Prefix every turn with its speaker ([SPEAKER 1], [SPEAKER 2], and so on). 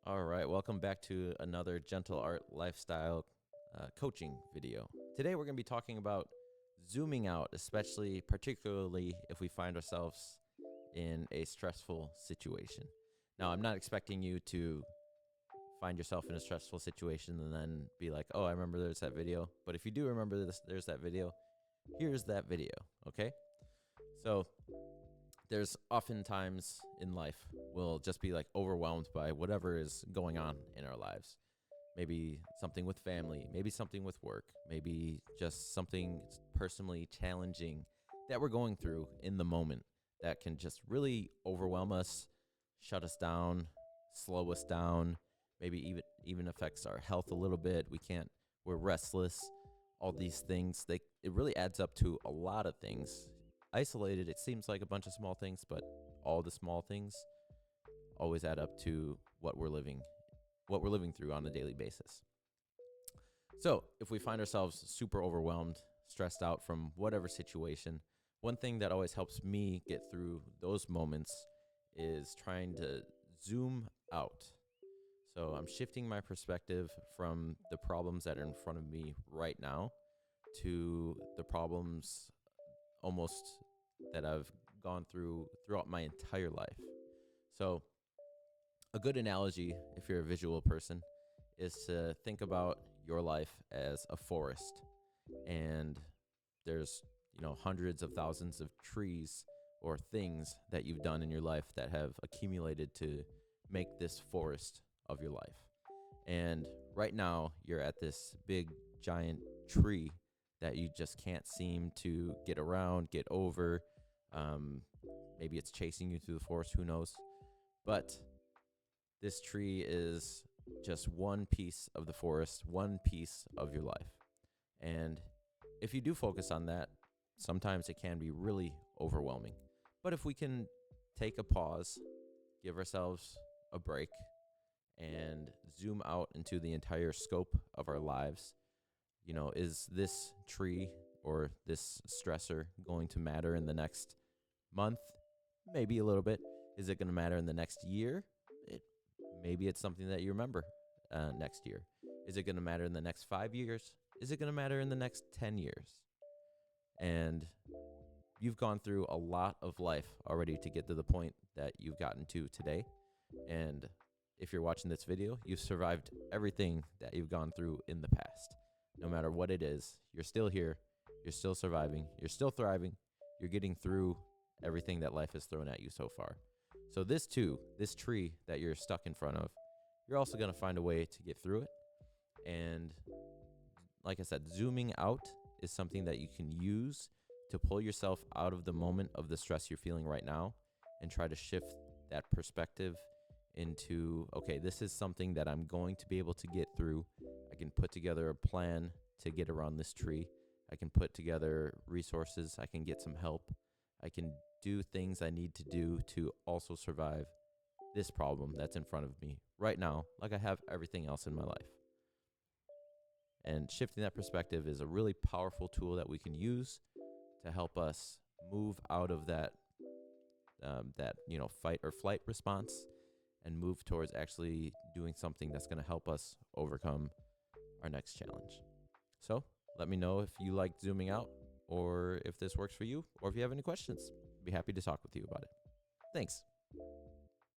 [SPEAKER 1] All right, welcome back to another Gentle Art Lifestyle coaching video. Today we're going to be talking about zooming out, particularly if we find ourselves in a stressful situation. Now, I'm not expecting you to find yourself in a stressful situation and then be like, oh, I remember there's that video. But if you do remember there's that video, here's that video, okay? So there's oftentimes in life we'll just be like overwhelmed by whatever is going on in our lives. Maybe something with family, maybe something with work, maybe just something personally challenging that we're going through in the moment that can just really overwhelm us, shut us down, slow us down, maybe even affects our health a little bit. We're restless, all these things. It really adds up to a lot of things. Isolated, it seems like a bunch of small things, but all the small things always add up to what we're living through on a daily basis. So if we find ourselves super overwhelmed, stressed out from whatever situation, one thing that always helps me get through those moments is trying to zoom out. So I'm shifting my perspective from the problems that are in front of me right now to the problems almost that I've gone through throughout my entire life. So a good analogy, if you're a visual person, is to think about your life as a forest, and there's hundreds of thousands of trees or things that you've done in your life that have accumulated to make this forest of your life. And right now you're at this big giant tree that you just can't seem to get around, get over. Maybe it's chasing you through the forest, who knows? But this tree is just one piece of the forest, one piece of your life. And if you do focus on that, sometimes it can be really overwhelming. But if we can take a pause, give ourselves a break, and zoom out into the entire scope of our lives, is this tree or this stressor going to matter in the next month? Maybe a little bit. Is it going to matter in the next year? Maybe it's something that you remember next year. Is it going to matter in the next 5 years? Is it going to matter in the next 10 years? And you've gone through a lot of life already to get to the point that you've gotten to today. And if you're watching this video, you've survived everything that you've gone through in the past. No matter what it is, you're still here, you're still surviving, you're still thriving, you're getting through everything that life has thrown at you so far. So this tree that you're stuck in front of, you're also going to find a way to get through it. And like I said, zooming out is something that you can use to pull yourself out of the moment of the stress you're feeling right now and try to shift that perspective into, okay, this is something that I'm going to be able to get through. I can put together a plan to get around this tree. I can put together resources. I can get some help. I can do things I need to do to also survive this problem that's in front of me right now, like I have everything else in my life. And shifting that perspective is a really powerful tool that we can use to help us move out of that fight or flight response and move towards actually doing something that's going to help us overcome our next challenge. So let me know if you like zooming out, or if this works for you, or if you have any questions. I'd be happy to talk with you about it. Thanks.